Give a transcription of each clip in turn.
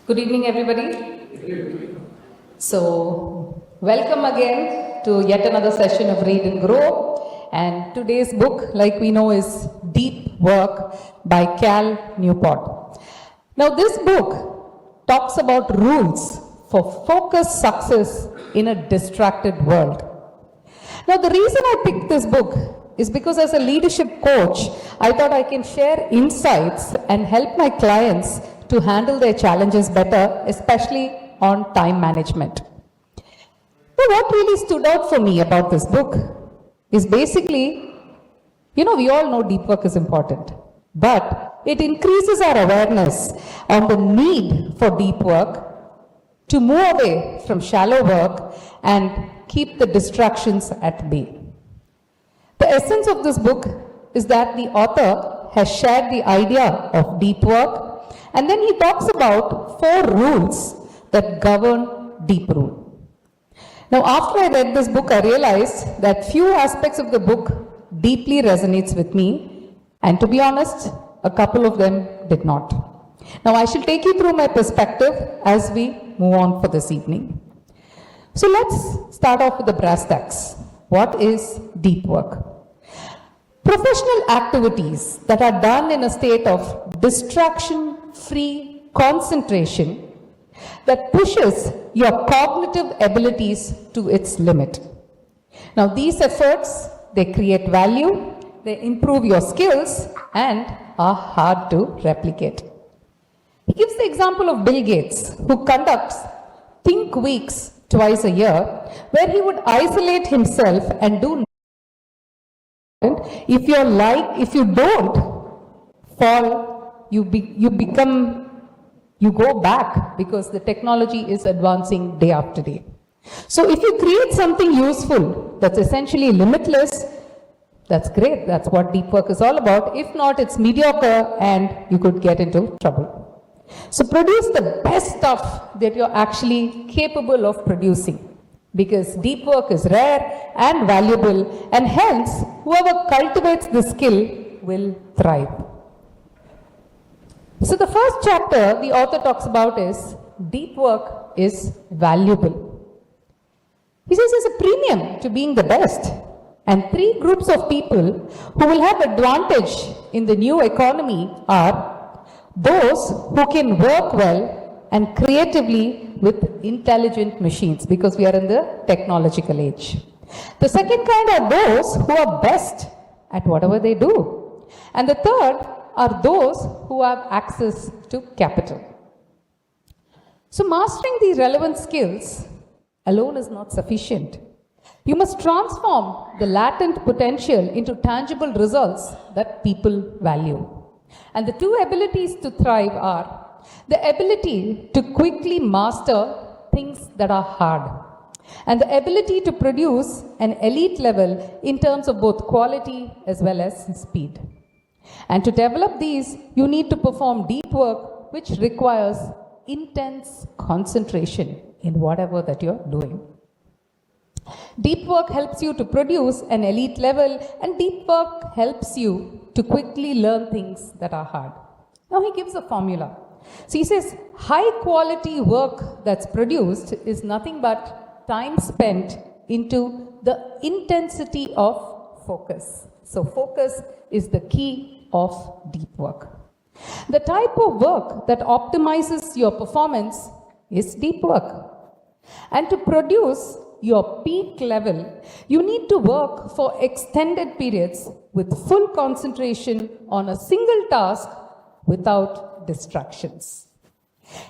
Good evening, everybody. So, welcome again to yet another session of Read and Grow. And today's book, like we know, is Deep Work by Newport. Now, this book talks about rules for focused success in a distracted world. Now, the reason I picked this book is because as a leadership coach, I thought I can share insights and help my clients to handle their challenges better, especially on time management. But what really stood out for me about this book is basically, we all know deep work is important, but it increases our awareness on the need for deep work to move away from shallow work and keep the distractions at bay. The essence of this book is that the author has shared the idea of deep work, and then he talks about 4 rules that govern deep rule. Now, after I read this book, I realized that few aspects of the book deeply resonates with me, and to be honest, a couple of them did not. Now, I shall take you through my perspective as we move on for this evening. So let's start off with the brass tacks. What is deep work? Professional activities that are done in a state of distraction-free concentration that pushes your cognitive abilities to its limit. Now, these efforts, they create value, they improve your skills, and are hard to replicate. He gives the example of Bill Gates, who conducts Think Weeks twice a year, where he would isolate himself and do. If you don't fall, you go back because the technology is advancing day after day. So if you create something useful that's essentially limitless, that's great. That's what deep work is all about. If not, it's mediocre and you could get into trouble. So produce the best stuff that you're actually capable of producing, because deep work is rare and valuable, and hence whoever cultivates the skill will thrive. So the first chapter the author talks about is deep work is valuable. He says there's a premium to being the best, and 3 groups of people who will have advantage in the new economy are those who can work well and creatively with intelligent machines, because we are in the technological age. The second kind are those who are best at whatever they do. And the third are those who have access to capital. So mastering these relevant skills alone is not sufficient. You must transform the latent potential into tangible results that people value. And the 2 abilities to thrive are the ability to quickly master things that are hard, and the ability to produce an elite level in terms of both quality as well as speed. And to develop these, you need to perform deep work, which requires intense concentration in whatever that you're doing. Deep work helps you to produce an elite level, and deep work helps you to quickly learn things that are hard. Now he gives a formula. So he says, high quality work that's produced is nothing but time spent into the intensity of focus. So focus is the key of deep work. The type of work that optimizes your performance is deep work. And to produce your peak level, you need to work for extended periods with full concentration on a single task without distractions.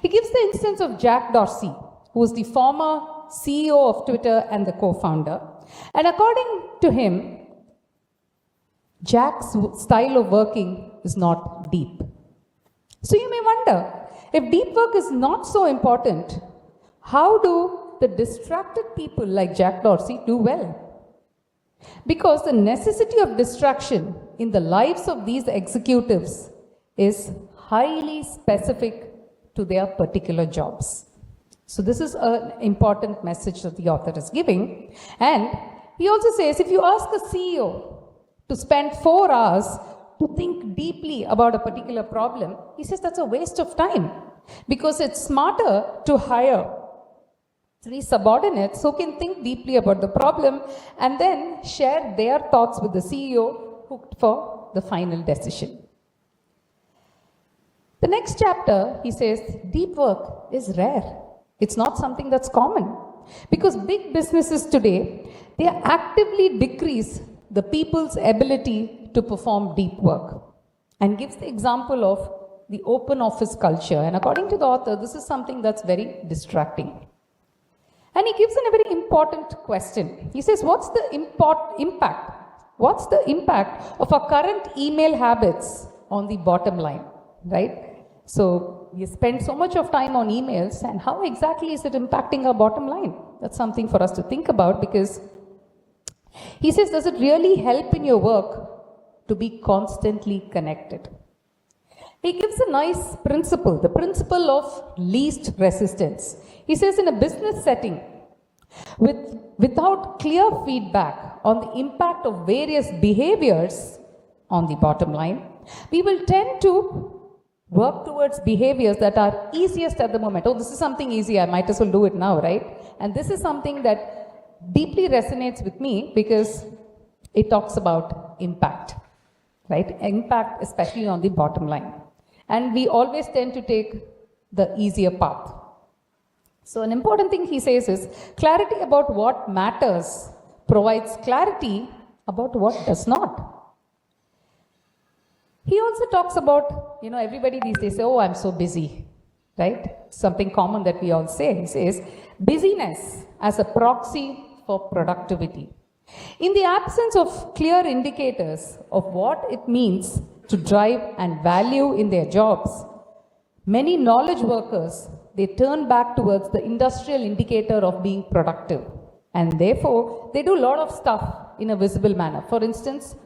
He gives the instance of Jack Dorsey, who is the former CEO of Twitter and the co-founder. And according to him, Jack's style of working is not deep. So you may wonder, if deep work is not so important, how do the distracted people like Jack Dorsey do well? Because the necessity of distraction in the lives of these executives is highly specific to their particular jobs. So this is an important message that the author is giving. And he also says, if you ask a CEO to spend 4 hours to think deeply about a particular problem, he says that's a waste of time. because it's smarter to hire three subordinates who can think deeply about the problem and then share their thoughts with the CEO for the final decision. The next chapter, he says, deep work is rare. It's not something that's common. Because big businesses today, they actively decrease the people's ability to perform deep work. And gives the example of the open office culture. And according to the author, this is something that's very distracting. And he gives a very important question. He says, what's the impact? What's the impact of our current email habits on the bottom line, right? So we spend so much of time on emails, and how exactly is it impacting our bottom line? That's something for us to think about, because he says, does it really help in your work to be constantly connected? He gives a nice principle, the principle of least resistance. He says in a business setting, without clear feedback on the impact of various behaviors on the bottom line, we will tend to work towards behaviors that are easiest at the moment. Oh, this is something easy, I might as well do it now, right? And this is something that deeply resonates with me because it talks about impact, right? Impact, especially on the bottom line. And we always tend to take the easier path. So an important thing he says is, clarity about what matters provides clarity about what does not. He also talks about, everybody these days say, oh, I'm so busy, right? Something common that we all say. He says, busyness as a proxy for productivity. In the absence of clear indicators of what it means to drive and value in their jobs, many knowledge workers, they turn back towards the industrial indicator of being productive. And therefore, they do a lot of stuff in a visible manner. For instance,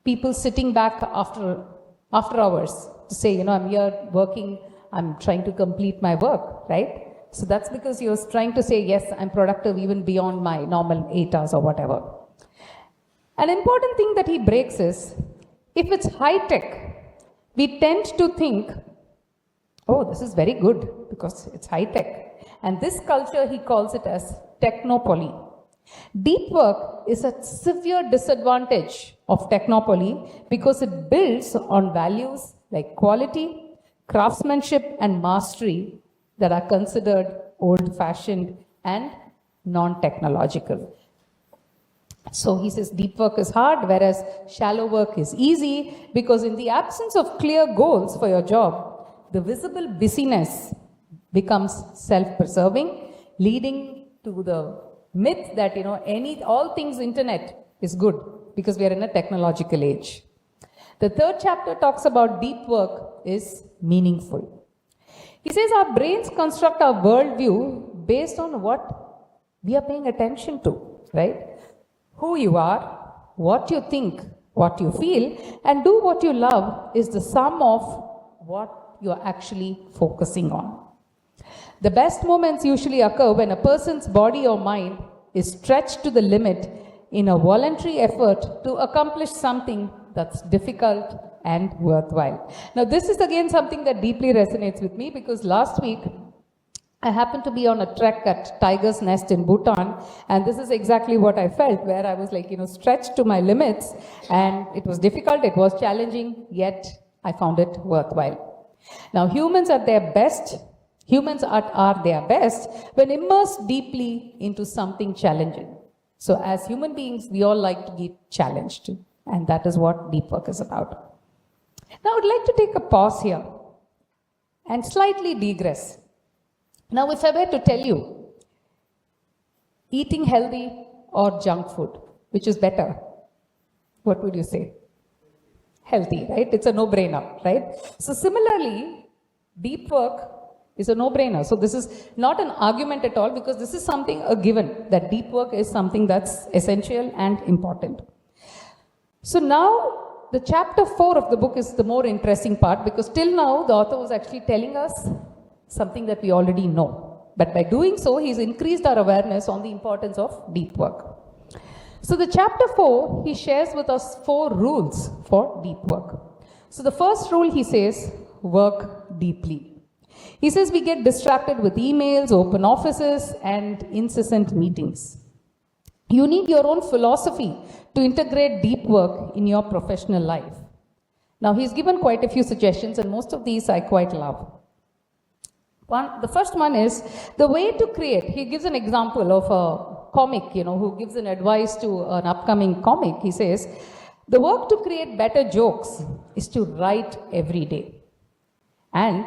people sitting back after hours to say, I'm here working, I'm trying to complete my work, right? So that's because you're trying to say, yes, I'm productive even beyond my normal 8 hours or whatever. An important thing that he breaks is, if it's high tech, we tend to think, oh, this is very good because it's high tech. And this culture, he calls it as technopoly. Deep work is a severe disadvantage of technopoly because it builds on values like quality, craftsmanship, and mastery that are considered old-fashioned and non-technological. So he says deep work is hard, whereas shallow work is easy, because in the absence of clear goals for your job, the visible busyness becomes self-preserving, leading to the myth that, all things internet is good because we are in a technological age. The third chapter talks about deep work is meaningful. He says our brains construct our worldview based on what we are paying attention to, right? Who you are, what you think, what you feel, and do what you love is the sum of what you are actually focusing on. The best moments usually occur when a person's body or mind is stretched to the limit in a voluntary effort to accomplish something that's difficult and worthwhile. Now, this is again something that deeply resonates with me, because last week I happened to be on a trek at Tiger's Nest in Bhutan, and this is exactly what I felt, where I was stretched to my limits, and it was difficult, it was challenging, yet I found it worthwhile. Now, humans are their best when immersed deeply into something challenging. So as human beings, we all like to get challenged, and that is what deep work is about. Now, I would like to take a pause here and slightly digress. Now, if I were to tell you, eating healthy or junk food, which is better, what would you say? Healthy, right? It's a no-brainer, right? So similarly, deep work is a no-brainer. So this is not an argument at all, because this is something a given, that deep work is something that's essential and important. So now, the chapter 4 of the book is the more interesting part, because till now, the author was actually telling us something that we already know. But by doing so, he's increased our awareness on the importance of deep work. So the chapter 4, he shares with us 4 rules for deep work. So the first rule, he says, work deeply. He says we get distracted with emails, open offices, and incessant meetings. You need your own philosophy to integrate deep work in your professional life. Now, he's given quite a few suggestions, and most of these I quite love. The first one is the way to create. He gives an example of a comic, who gives an advice to an upcoming comic. He says, the work to create better jokes is to write every day. And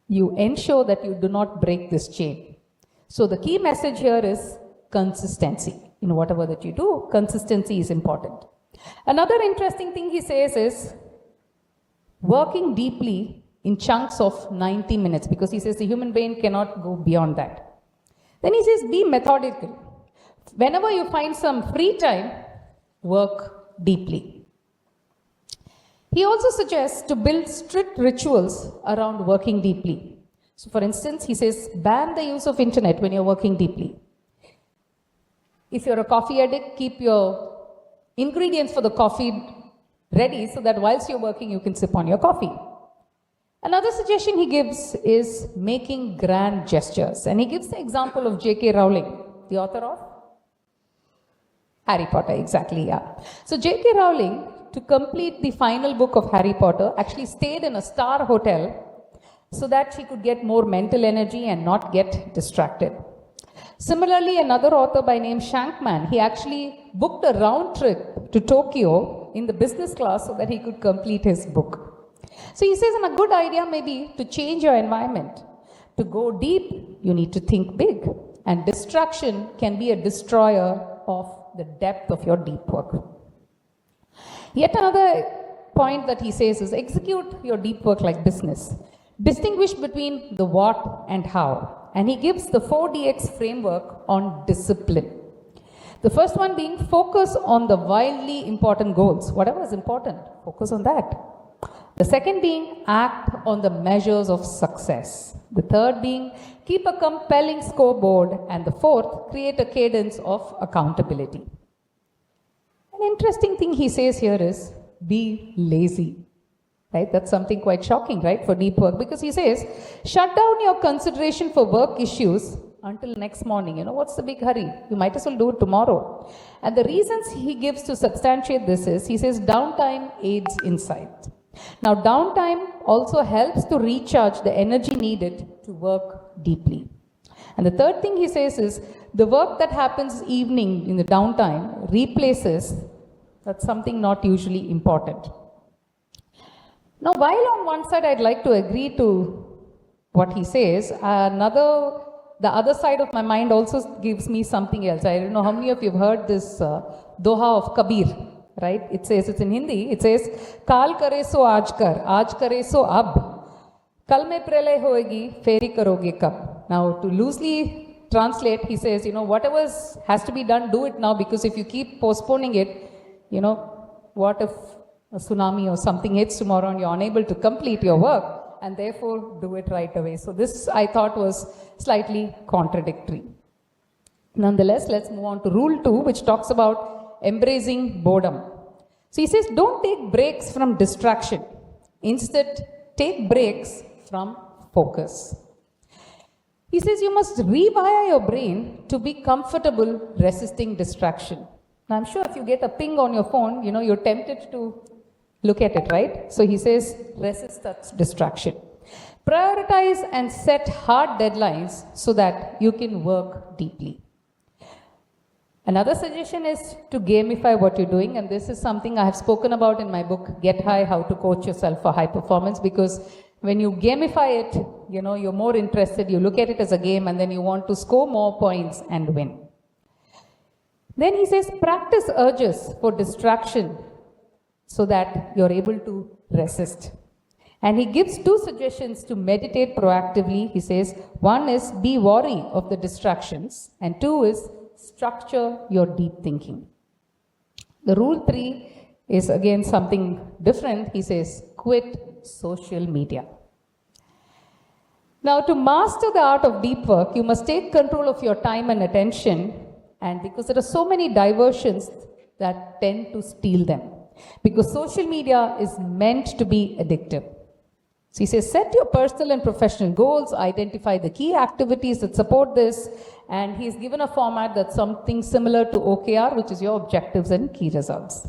you ensure that you do not break this chain. So the key message here is consistency. In whatever that you do, consistency is important. Another interesting thing he says is working deeply in chunks of 90 minutes, because he says the human brain cannot go beyond that. Then he says be methodical. Whenever you find some free time, work deeply. He also suggests to build strict rituals around working deeply. So for instance, he says ban the use of internet when you're working deeply. If you're a coffee addict, keep your ingredients for the coffee ready so that whilst you're working, you can sip on your coffee. Another suggestion he gives is making grand gestures. And he gives the example of J.K. Rowling, the author of Harry Potter, exactly, yeah. So J.K. Rowling, to complete the final book of Harry Potter, actually stayed in a star hotel so that she could get more mental energy and not get distracted. Similarly, another author by name Shankman, he actually booked a round trip to Tokyo in the business class so that he could complete his book. So he says, a good idea may be to change your environment. To go deep, you need to think big. And distraction can be a destroyer of the depth of your deep work. Yet another point that he says is execute your deep work like business. Distinguish between the what and how. And he gives the 4DX framework on discipline. The first one being focus on the wildly important goals. Whatever is important, focus on that. The second being act on the measures of success. The third being keep a compelling scoreboard. And the fourth, create a cadence of accountability. An interesting thing he says here is be lazy. Right? That's something quite shocking, right, for deep work, because he says, shut down your consideration for work issues until next morning. What's the big hurry? You might as well do it tomorrow. And the reasons he gives to substantiate this is, he says, downtime aids insight. Now, downtime also helps to recharge the energy needed to work deeply. And the third thing he says is, the work that happens evening in the downtime replaces, that's something not usually important. Now, while on one side I'd like to agree to what he says, the other side of my mind also gives me something else. I don't know how many of you have heard this Doha of Kabir, right? It says, it's in Hindi, it says, Kal kare so aaj kare so ab, kal mein pralay hoegi, feri karoge kab. Now, to loosely translate, he says, whatever has to be done, do it now, because if you keep postponing it, what if a tsunami or something hits tomorrow and you're unable to complete your work, and therefore do it right away. So this I thought was slightly contradictory. Nonetheless, let's move on to rule 2, which talks about embracing boredom. So he says, don't take breaks from distraction. Instead, take breaks from focus. He says you must rewire your brain to be comfortable resisting distraction. Now, I'm sure if you get a ping on your phone, you're tempted to look at it, right? So he says, resist that distraction. Prioritize and set hard deadlines so that you can work deeply. Another suggestion is to gamify what you're doing, and this is something I have spoken about in my book, Get High, How to Coach Yourself for High Performance, because when you gamify it, you're more interested, you look at it as a game, and then you want to score more points and win. Then he says, practice urges for distraction so that you're able to resist. And he gives 2 suggestions to meditate proactively. He says, 1 is be wary of the distractions, and 2 is structure your deep thinking. The rule 3 is again something different. He says, quit social media. Now, to master the art of deep work, you must take control of your time and attention, and because there are so many diversions that tend to steal them. Because social media is meant to be addictive. So he says, set your personal and professional goals, identify the key activities that support this, and he's given a format that's something similar to OKR, which is your objectives and key results.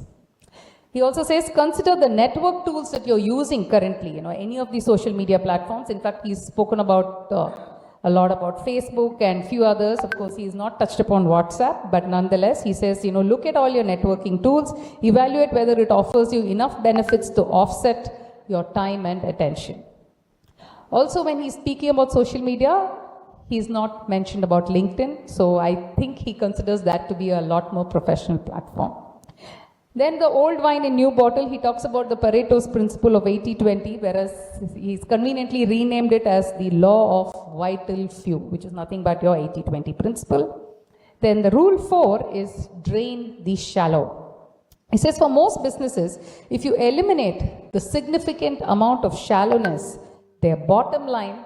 He also says, consider the network tools that you're using currently, any of the social media platforms. In fact, he's spoken about a lot about Facebook and few others. Of course, he's not touched upon WhatsApp, but nonetheless, he says, look at all your networking tools, evaluate whether it offers you enough benefits to offset your time and attention. Also, when he's speaking about social media, he's not mentioned about LinkedIn, so I think he considers that to be a lot more professional platform. Then the old wine in new bottle, he talks about the Pareto's principle of 80-20, whereas he's conveniently renamed it as the law of vital few, which is nothing but your 80-20 principle. Then the rule 4 is drain the shallow. He says for most businesses, if you eliminate the significant amount of shallowness, their bottom line,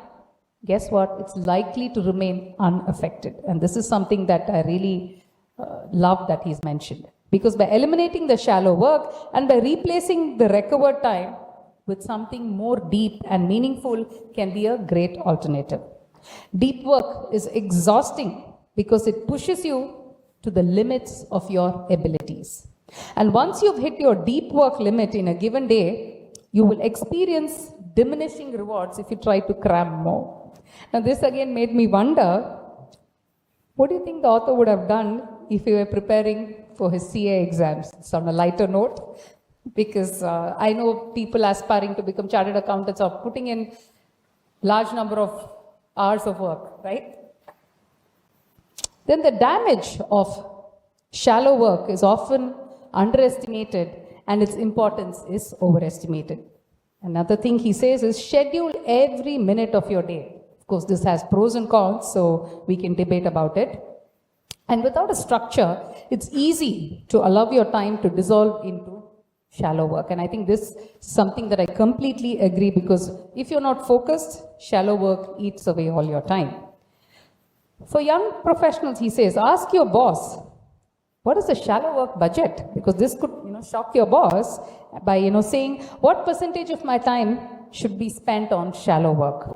guess what? It's likely to remain unaffected. And this is something that I really love that he's mentioned. Because by eliminating the shallow work and by replacing the recovered time with something more deep and meaningful can be a great alternative. Deep work is exhausting because it pushes you to the limits of your abilities. And once you've hit your deep work limit in a given day, you will experience diminishing rewards if you try to cram more. Now this again made me wonder, what do you think the author would have done if he were preparing for his CA exams? It's on a lighter note, because I know people aspiring to become chartered accountants are putting in large number of hours of work, right? Then the damage of shallow work is often underestimated and its importance is overestimated. Another thing he says is schedule every minute of your day. Of course, this has pros and cons, so we can debate about it. And without a structure, it's easy to allow your time to dissolve into shallow work. And I think this is something that I completely agree, because if you're not focused, shallow work eats away all your time. For young professionals, he says, ask your boss, what is the shallow work budget? Because this could, shock your boss by, saying, what percentage of my time should be spent on shallow work?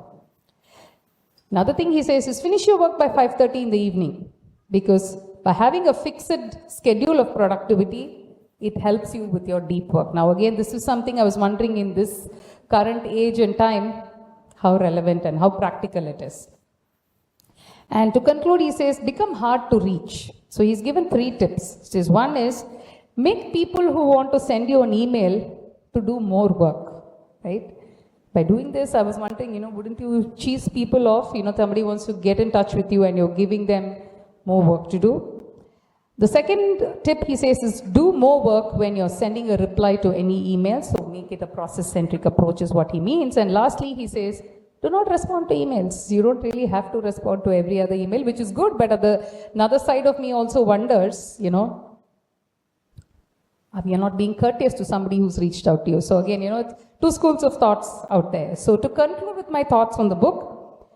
Another thing he says is finish your work by 5:30 in the evening, because by having a fixed schedule of productivity, it helps you with your deep work. Now again, this is something I was wondering in this current age and time, how relevant and how practical it is. And to conclude, he says, become hard to reach. So he's given 3 tips. He says, one is, make people who want to send you an email to do more work, right? By doing this, I was wondering, wouldn't you cheese people off? Somebody wants to get in touch with you and you're giving them more work to do. The second tip, he says, is do more work when you're sending a reply to any email. So make it a process-centric approach is what he means. And lastly, he says, do not respond to emails. You don't really have to respond to every other email, which is good. But another side of me also wonders, we are not being courteous to somebody who's reached out to you. So again, 2 schools of thoughts out there. So to conclude with my thoughts on the book,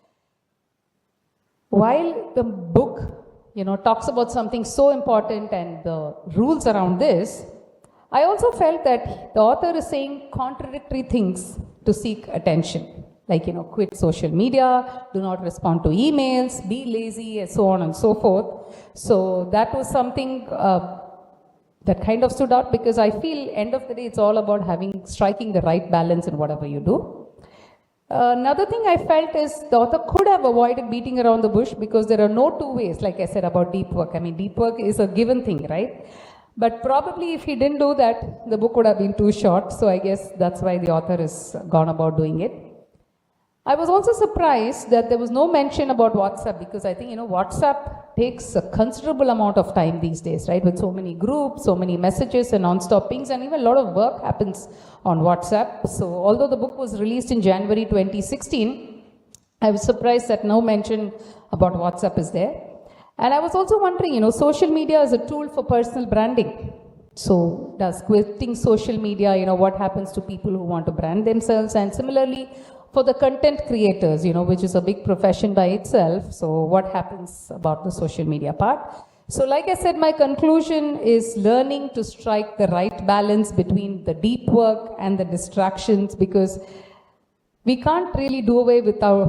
while the book, talks about something so important and the rules around this, I also felt that the author is saying contradictory things to seek attention. Like, quit social media, do not respond to emails, be lazy, and so on and so forth. So that was something that kind of stood out, because I feel end of the day, it's all about striking the right balance in whatever you do. Another thing I felt is the author could have avoided beating around the bush, because there are no 2 ways, like I said, about deep work. I mean, deep work is a given thing, right? But probably if he didn't do that, the book would have been too short. So I guess that's why the author has gone about doing it. I was also surprised that there was no mention about WhatsApp, because I think, WhatsApp takes a considerable amount of time these days, right? With so many groups, so many messages and non-stop pings, and even a lot of work happens on WhatsApp. So although the book was released in January 2016, I was surprised that no mention about WhatsApp is there. And I was also wondering, social media is a tool for personal branding. So does quitting social media, what happens to people who want to brand themselves? And similarly, for the content creators, which is a big profession by itself. So what happens about the social media part? So like I said, my conclusion is learning to strike the right balance between the deep work and the distractions, because we can't really do away with our,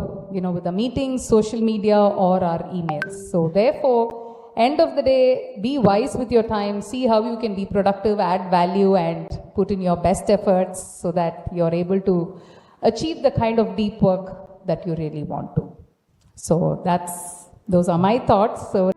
with the meetings, social media, or our emails. So therefore, end of the day, be wise with your time, see how you can be productive, add value, and put in your best efforts so that you're able to achieve the kind of deep work that you really want to. So those are my thoughts. So